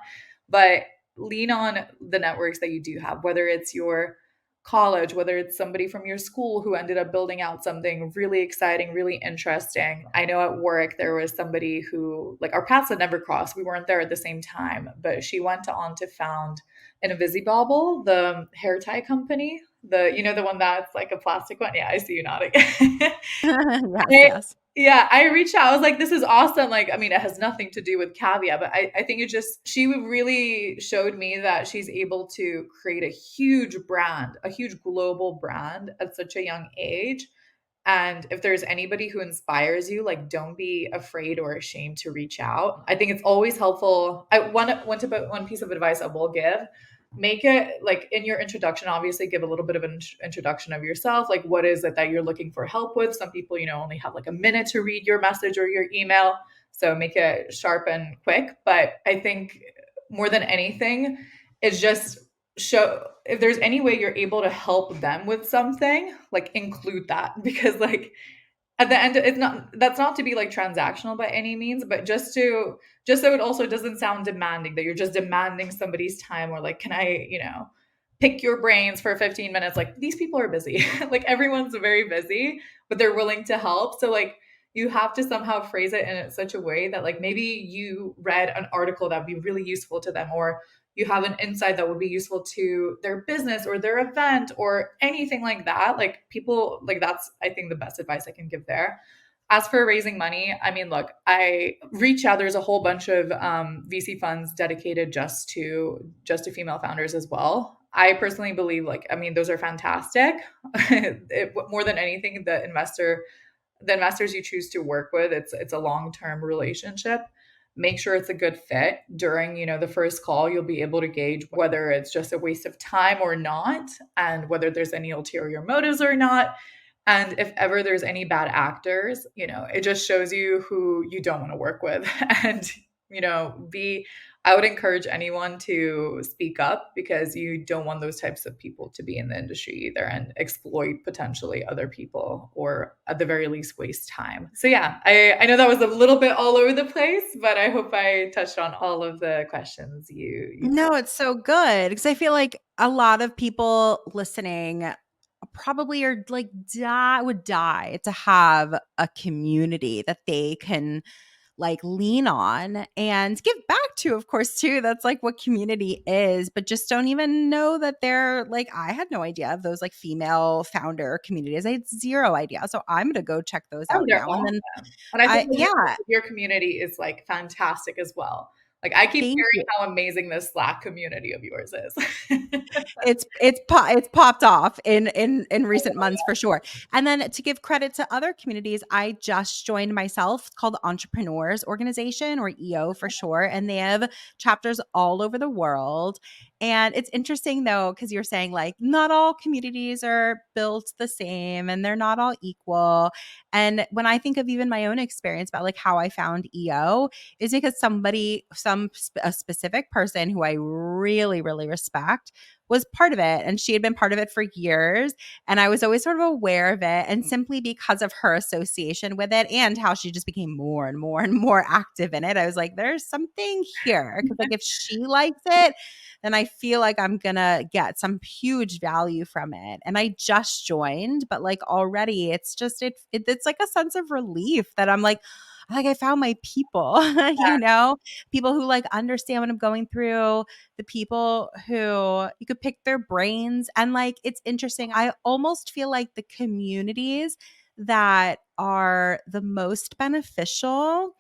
But lean on the networks that you do have, whether it's your college, whether it's somebody from your school who ended up building out something really exciting, really interesting. I know at work there was somebody who, like, our paths had never crossed. We weren't there at the same time, but she went on to found Invisibobble, the hair tie company. The one that's like a plastic one. Yeah, I see you nodding. Yes, I, yes. yeah, I reached out. I was like, this is awesome. Like, I mean, it has nothing to do with Kaveat, but I think she really showed me that she's able to create a huge brand, a huge global brand at such a young age. And if there's anybody who inspires you, like don't be afraid or ashamed to reach out. I think it's always helpful. One piece of advice I will give, make it like in your introduction, obviously give a little bit of an introduction of yourself. Like what is it that you're looking for help with? Some people, only have like a minute to read your message or your email. So make it sharp and quick. But I think more than anything, it's just show if there's any way you're able to help them with something, like include that because like at the end that's not to be like transactional by any means, but just so it also doesn't sound demanding that you're just demanding somebody's time or like can I pick your brains for 15 minutes. Like these people are busy. Like everyone's very busy, but they're willing to help. So like you have to somehow phrase it in such a way that like maybe you read an article that would be really useful to them, or you have an insight that would be useful to their business or their event or anything like that. Like people, like that's I think the best advice I can give there. As for raising money, I mean, look, I reach out. There's a whole bunch of VC funds dedicated just to female founders as well. I personally believe, like, I mean, those are fantastic. More than anything, the investors you choose to work with, it's a long-term relationship. Make sure it's a good fit. During the first call, you'll be able to gauge whether it's just a waste of time or not, and whether there's any ulterior motives or not. And if ever there's any bad actors, it just shows you who you don't want to work with. And be I would encourage anyone to speak up because you don't want those types of people to be in the industry either and exploit potentially other people, or at the very least waste time. So yeah, I know that was a little bit all over the place, but I hope I touched on all of the questions you No, it's so good because I feel like a lot of people listening probably are like would die to have a community that they can like lean on and give back to, of course, too. That's like what community is, but just don't even know that they're like, I had no idea of those like female founder communities. I had zero idea. So I'm going to go check those Oh, out they're now. And then awesome. And I think yeah, your community is like fantastic as well. Like I keep thank hearing you. how amazing this Slack community of yours is. It's popped off in recent months for sure. And then to give credit to other communities, I just joined myself. It's called the Entrepreneurs Organization, or EO for sure, and they have chapters all over the world. And it's interesting though, because you're saying like not all communities are built the same and they're not all equal. And when I think of even my own experience about like how I found EO, is because some a specific person who I really, really respect was part of it. And she had been part of it for years. And I was always sort of aware of it. And simply because of her association with it and how she just became more and more and more active in it, I was like, there's something here. Because, like, if she likes it, then I feel like I'm going to get some huge value from it. And I just joined, but like already it's just, it's like a sense of relief that I'm like I found my people, people who like understand what I'm going through, the people who you could pick their brains. And like, it's interesting. I almost feel like the communities that are the most beneficial,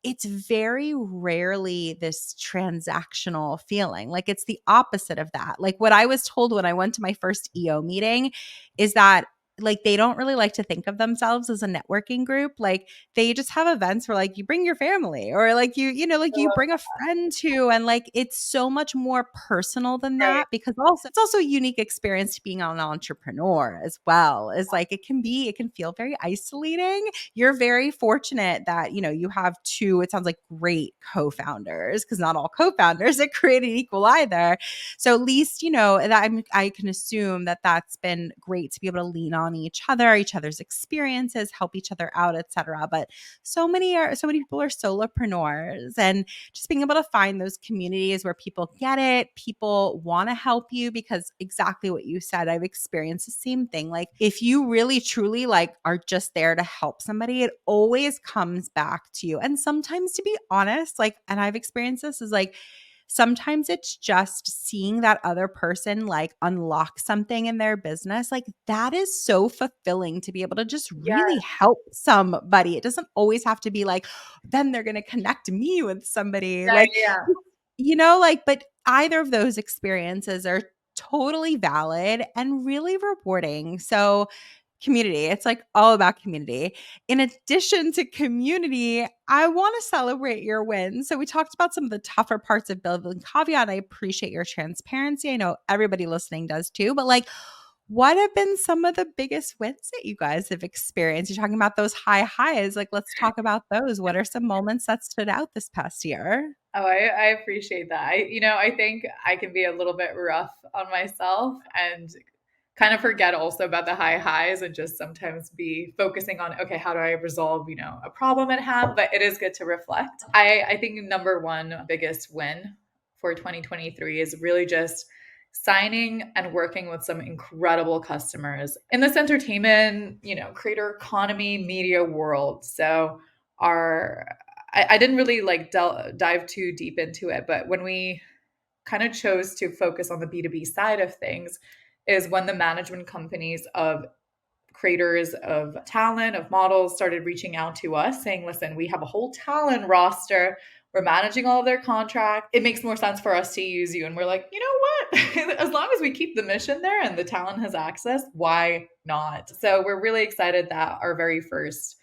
it's very rarely this transactional feeling. Like, it's the opposite of that. Like, what I was told when I went to my first EO meeting is that like they don't really like to think of themselves as a networking group. Like, they just have events where like you bring your family or like like you bring a friend to, and like it's so much more personal than Right. that, because also it's also a unique experience to being an entrepreneur as well. Is like it can feel very isolating. You're very fortunate that you have two, it sounds like, great co-founders, because not all co-founders are created equal either. So at least that I can assume that that's been great to be able to lean on each other's experiences, help each other out, etc. But so many people are solopreneurs, and just being able to find those communities where people get it, people want to help you, because exactly what you said, I've experienced the same thing. Like, if you really truly like are just there to help somebody, it always comes back to you. And sometimes, to be honest, like, and I've experienced this, is like sometimes it's just seeing that other person like unlock something in their business. Like, that is so fulfilling to be able to just Yeah. really help somebody. It doesn't always have to be like, then they're going to connect me with somebody. Yeah. Like, Yeah. but either of those experiences are totally valid and really rewarding. So, community, it's like all about community. In addition to community, I want to celebrate your wins. So, we talked about some of the tougher parts of building Kaveat. I appreciate your transparency. I know everybody listening does too, but like, what have been some of the biggest wins that you guys have experienced? You're talking about those high highs. Like, let's talk about those. What are some moments that stood out this past year? Oh, I appreciate that. I think I can be a little bit rough on myself and kind of forget also about the high highs and just sometimes be focusing on, okay, how do I resolve, a problem at hand? But it is good to reflect. I think number one biggest win for 2023 is really just signing and working with some incredible customers in this entertainment, creator economy, media world. So I didn't really like dive too deep into it, but when we kind of chose to focus on the B2B side of things is when the management companies of creators of talent, of models started reaching out to us saying, listen, we have a whole talent roster. We're managing all of their contracts. It makes more sense for us to use you. And we're like, you know what? As long as we keep the mission there and the talent has access, why not? So we're really excited that our very first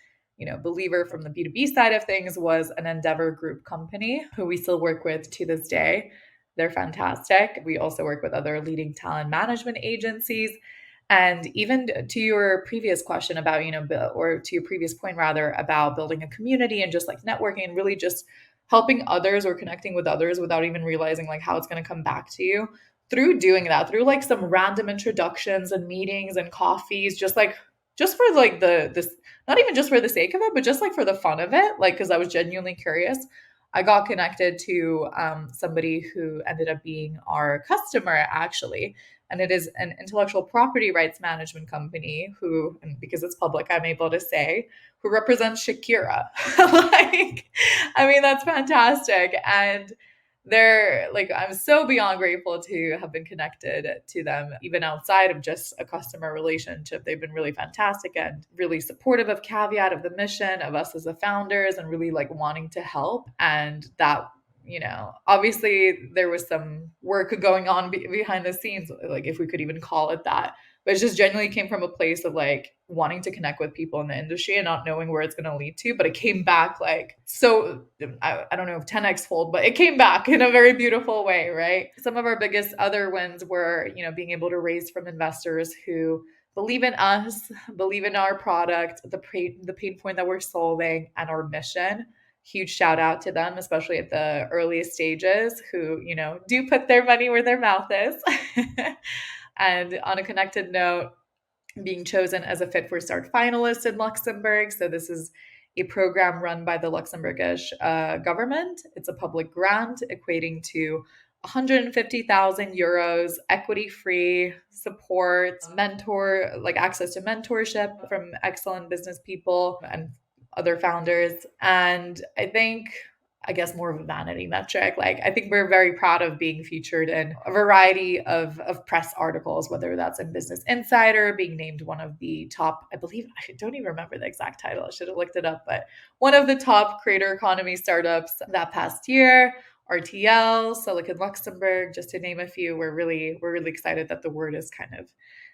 believer from the B2B side of things was an Endeavor Group company who we still work with to this day. They're fantastic. We also work with other leading talent management agencies. And even to your previous question about, or to your previous point rather, about building a community and just like networking and really just helping others or connecting with others without even realizing like how it's going to come back to you through doing that, through like some random introductions and meetings and coffees, just for like this, not even just for the sake of it, but just like for the fun of it, like because I was genuinely curious. I got connected to somebody who ended up being our customer actually, and it is an intellectual property rights management company who, and because it's public, I'm able to say, who represents Shakira. Like, I mean, that's fantastic. And they're like, I'm so beyond grateful to have been connected to them, even outside of just a customer relationship. They've been really fantastic and really supportive of Kaveat, of the mission, of us as the founders, and really like wanting to help. And that obviously there was some work going on behind the scenes, like if we could even call it that. But it just genuinely came from a place of like wanting to connect with people in the industry and not knowing where it's going to lead to. But it came back like, so I don't know if 10x fold, but it came back in a very beautiful way, right? Some of our biggest other wins were, being able to raise from investors who believe in us, believe in our product, the pain point that we're solving, and our mission. huge shout out to them, especially at the earliest stages, who, do put their money where their mouth is. And on a connected note, being chosen as a Fit for Start finalist in Luxembourg. So this is a program run by the Luxembourgish government. It's a public grant equating to 150,000 euros, equity-free support, mentor, like access to mentorship from excellent business people and other founders. And I guess more of a vanity metric. Like, I think we're very proud of being featured in a variety of press articles, whether that's in Business Insider, being named one of the top, I believe, I don't even remember the exact title. I should have looked it up, but one of the top creator economy startups that past year. RTL, Silicon Luxembourg, just to name a few. We're really excited that the word is kind of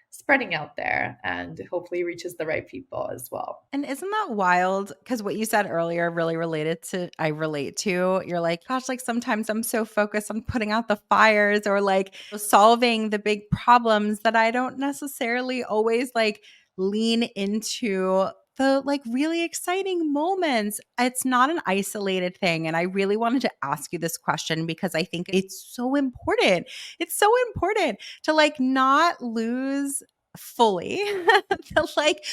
spreading out there and hopefully reaches the right people as well. And isn't that wild? Because what you said earlier really I relate to. You're like, gosh, like sometimes I'm so focused on putting out the fires or like solving the big problems that I don't necessarily always like lean into the like really exciting moments. It's not an isolated thing. And I really wanted to ask you this question because I think it's so important. It's so important to like not lose fully the like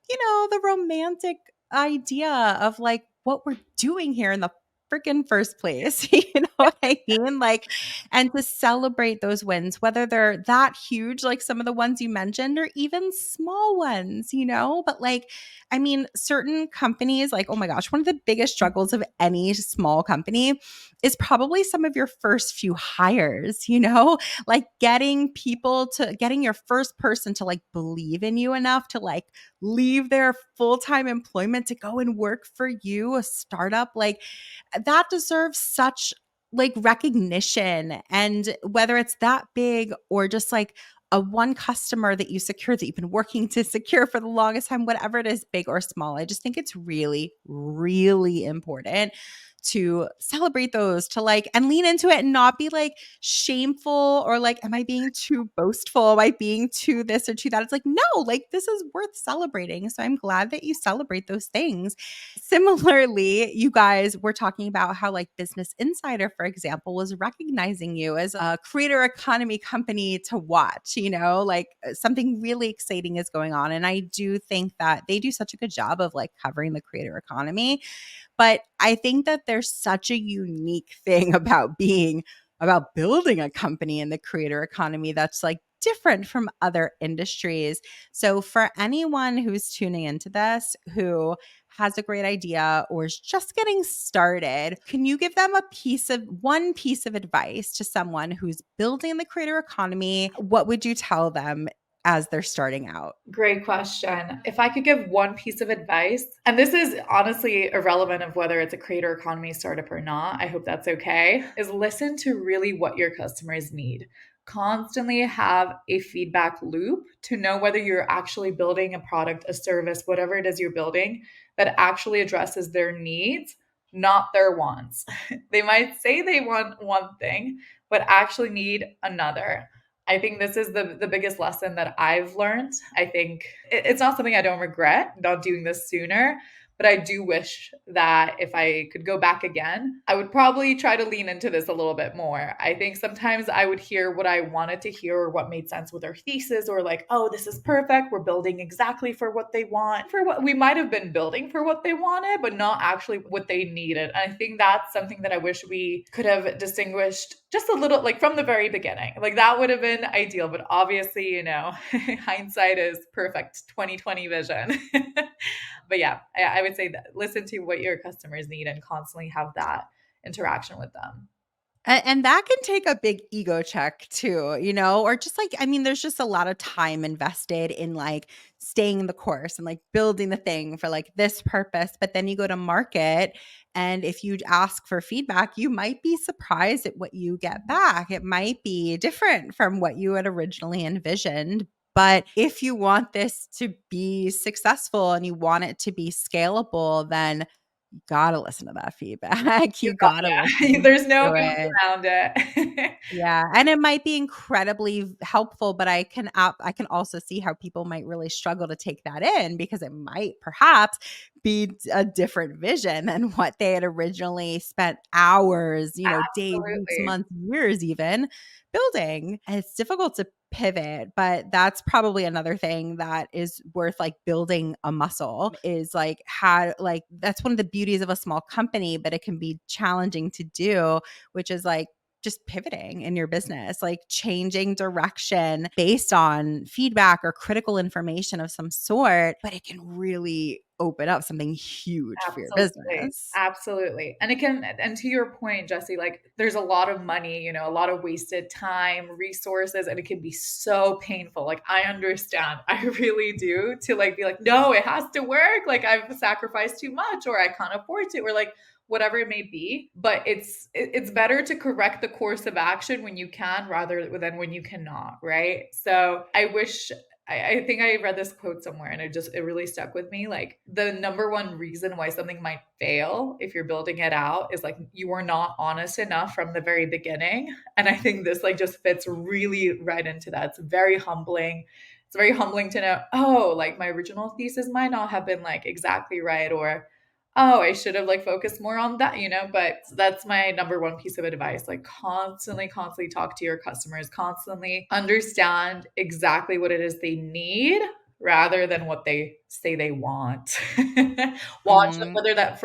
the romantic idea of like what we're doing here in the freaking first place. You know what I mean? Like, and to celebrate those wins, whether they're that huge, like some of the ones you mentioned, or even small ones, but like, I mean, certain companies, like, oh my gosh, one of the biggest struggles of any small company is probably some of your first few hires, like getting your first person to like believe in you enough to like leave their full-time employment to go and work for you, a startup, like that deserves such like recognition. And whether it's that big or just like a one customer that you secure that you've been working to secure for the longest time, whatever it is, big or small, I just think it's really, really important to celebrate those, to like and lean into it and not be like shameful or like, am I being too boastful? Am I being too this or too that? It's like, no, like this is worth celebrating. So I'm glad that you celebrate those things. Similarly, you guys were talking about how like Business Insider, for example, was recognizing you as a creator economy company to watch, like something really exciting is going on. And I do think that they do such a good job of like covering the creator economy. But I think that there's such a unique thing about building a company in the creator economy that's like different from other industries. So for anyone who's tuning into this, who has a great idea or is just getting started, can you give them one piece of advice to someone who's building the creator economy? What would you tell them as they're starting out? Great question. If I could give one piece of advice, and this is honestly irrelevant of whether it's a creator economy startup or not, I hope that's okay, is listen to really what your customers need. Constantly have a feedback loop to know whether you're actually building a product, a service, whatever it is you're building that actually addresses their needs, not their wants. They might say they want one thing, but actually need another. I think this is the biggest lesson that I've learned. I think it's not something I don't regret, not doing this sooner, but I do wish that if I could go back again, I would probably try to lean into this a little bit more. I think sometimes I would hear what I wanted to hear or what made sense with their thesis, or like, oh, this is perfect. We're building exactly for what they want, for what we might have been building for what they wanted, but not actually what they needed. And I think that's something that I wish we could have distinguished just a little, like from the very beginning. Like that would have been ideal, but obviously, hindsight is perfect 2020 vision. But yeah, I would say that listen to what your customers need and constantly have that interaction with them. And that can take a big ego check too, or just like, I mean, there's just a lot of time invested in like staying the course and like building the thing for like this purpose. But then you go to market, and if you ask for feedback, you might be surprised at what you get back. It might be different from what you had originally envisioned. But if you want this to be successful and you want it to be scalable, then You gotta listen to that feedback. You You gotta got listen There's no to going it. around it. Yeah, and it might be incredibly helpful, but I can also see how people might really struggle to take that in because it might perhaps be a different vision than what they had originally spent hours, days, weeks, Absolutely. months, years even building. And it's difficult to pivot, but that's probably another thing that is worth like building a muscle is like how like that's one of the beauties of a small company, but it can be challenging to do, which is like just pivoting in your business, like changing direction based on feedback or critical information of some sort, but it can really open up something huge for your Absolutely. business. Absolutely. And to your point, Jesse, like there's a lot of money, a lot of wasted time, resources, and it can be so painful. Like I understand, I really do to like be like, no, it has to work. Like I've sacrificed too much or I can't afford to, or like whatever it may be. But it's better to correct the course of action when you can rather than when you cannot, right? So I wish I think I read this quote somewhere and it really stuck with me. Like the number one reason why something might fail if you're building it out is like you are not honest enough from the very beginning. And I think this like just fits really right into that. It's very humbling. It's very humbling to know, oh, like my original thesis might not have been like exactly right, or oh, I should have like focused more on that, but that's my number one piece of advice. Like constantly talk to your customers, constantly understand exactly what it is they need rather than what they say they want. Watch Mm, whether that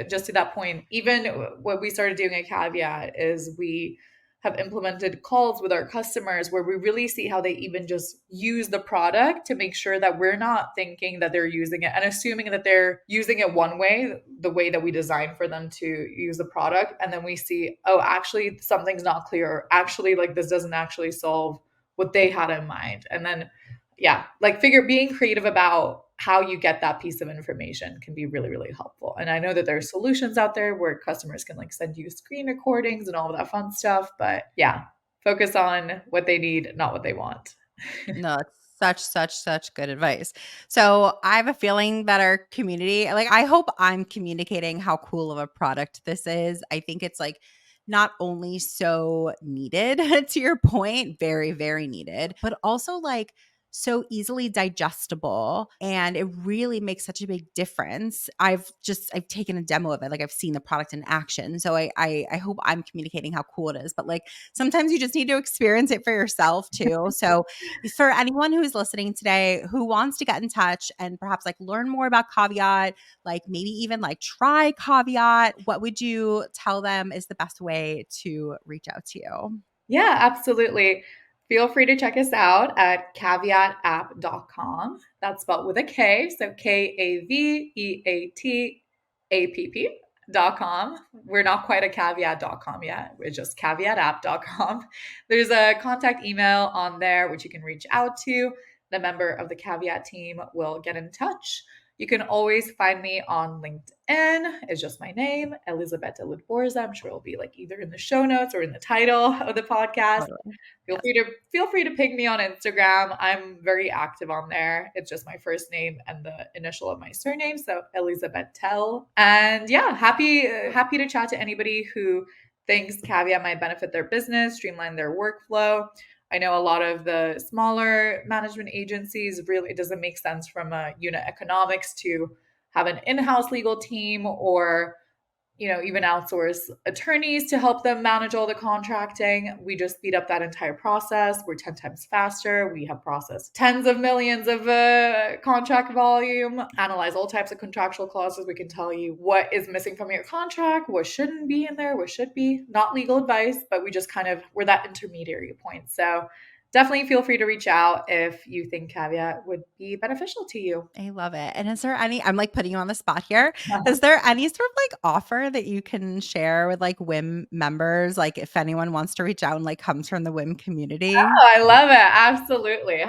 just to that point, even what we started doing at Caveat is we have implemented calls with our customers where we really see how they even just use the product to make sure that we're not thinking that they're using it and assuming that they're using it one way, the way that we designed for them to use the product. And then we see, oh, actually, something's not clear. Or actually, like this doesn't actually solve what they had in mind. And then, yeah, like being creative about how you get that piece of information can be really, really helpful. And I know that there are solutions out there where customers can like send you screen recordings and all of that fun stuff. But yeah, focus on what they need, not what they want. no, it's such good advice. So I have a feeling that our community, like I hope I'm communicating how cool of a product this is. I think it's like not only so needed to your point, very, very needed, but also like so easily digestible. And it really makes such a big difference. I've taken a demo of it. Like I've seen the product in action. So I hope I'm communicating how cool it is. But like sometimes you just need to experience it for yourself too. So for anyone who's listening today who wants to get in touch and perhaps like learn more about Kaveat, like maybe even like try Kaveat, what would you tell them is the best way to reach out to you? Yeah, absolutely. Feel free to check us out at caveatapp.com. That's spelled with a K, so Kaveatapp.com. We're not quite a caveat.com yet. We're just caveatapp.com. There's a contact email on there which you can reach out to. The member of the Caveat team will get in touch. You can always find me on LinkedIn. It's just my name, Elizabete Ludborza. I'm sure it'll be like either in the show notes or in the title of the podcast. Totally. Feel Yes. free to feel free to ping me on Instagram. I'm very active on there. It's just my first name and the initial of my surname, so Elizabete. And yeah, happy to chat to anybody who thinks Caveat might benefit their business, streamline their workflow. I know a lot of the smaller management agencies really it doesn't make sense from a unit economics to have an in-house legal team or even outsource attorneys to help them manage all the contracting. We just speed up that entire process. We're 10 times faster. We have processed tens of millions of contract volume, analyze all types of contractual clauses. We can tell you what is missing from your contract, what shouldn't be in there, what should be. Not legal advice, but we're that intermediary point. So definitely feel free to reach out if you think Caveat would be beneficial to you. I love it. And is there any, I'm like putting you on the spot here. Is there any sort of like offer that you can share with like WIM members? Like if anyone wants to reach out and like comes from the WIM community? Oh, I love it. Absolutely.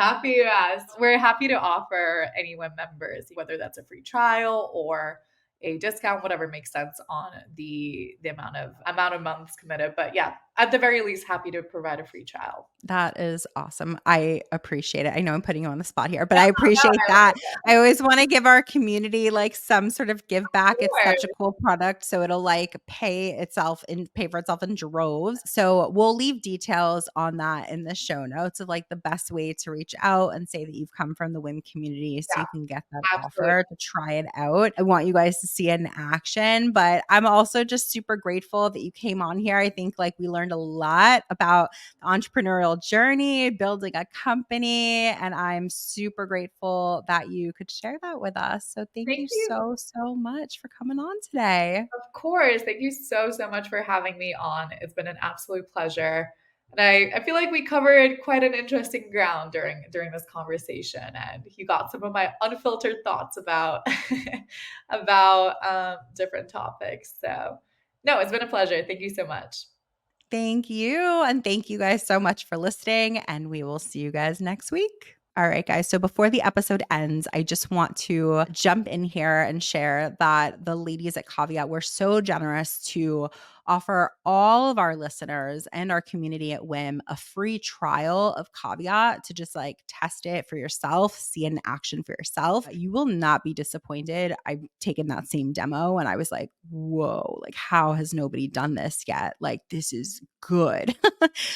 We're happy to offer any web members, whether that's a free trial or a discount, whatever makes sense on the amount of months committed. But yeah, at the very least, happy to provide a free trial. That is awesome. I appreciate it. I know I'm putting you on the spot here, but No, I no, appreciate I that. like I always want to give our community like some sort of give back. It's it. such a cool product. So it'll like pay for itself in droves. So we'll leave details on that in the show notes of like the best way to reach out and say that you've come from the WIM community so Yeah, you can get that absolutely. offer to try it out. I want you guys to see it in action, but I'm also just super grateful that you came on here. I think like we learned a lot about the entrepreneurial journey, building a company. And I'm super grateful that you could share that with us. So thank Thank you you. so much for coming on today. Of course. Thank you so much for having me on. It's been an absolute pleasure. And I feel like we covered quite an interesting ground during this conversation. And you got some of my unfiltered thoughts about about different topics. So no, it's been a pleasure. Thank you so much. Thank you. And thank you guys so much for listening. And we will see you guys next week. All right, guys. So before the episode ends, I just want to jump in here and share that the ladies at Kaveat were so generous to offer all of our listeners and our community at WIM a free trial of Kaveat to just like test it for yourself, see it in action for yourself. You will not be disappointed. I've taken that same demo and I was like, whoa, like how has nobody done this yet? Like this is good.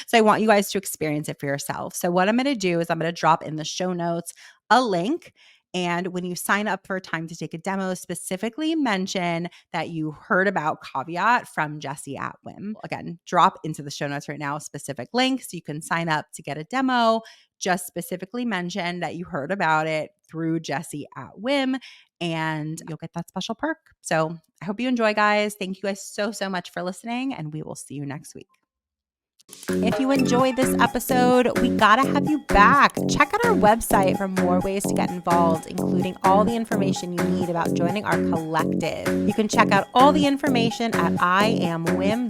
So I want you guys to experience it for yourself. So what I'm going to do is I'm going to drop in the show notes a link. And when you sign up for time to take a demo, specifically mention that you heard about Kaveat from Jesse at WIM. Again, drop into the show notes right now a specific link so you can sign up to get a demo. Just specifically mention that you heard about it through Jesse at WIM and you'll get that special perk. So I hope you enjoy, guys. Thank you guys so much for listening, and we will see you next week. If you enjoyed this episode, we gotta have you back. Check out our website for more ways to get involved, including all the information you need about joining our collective. You can check out all the information at iamwim.com.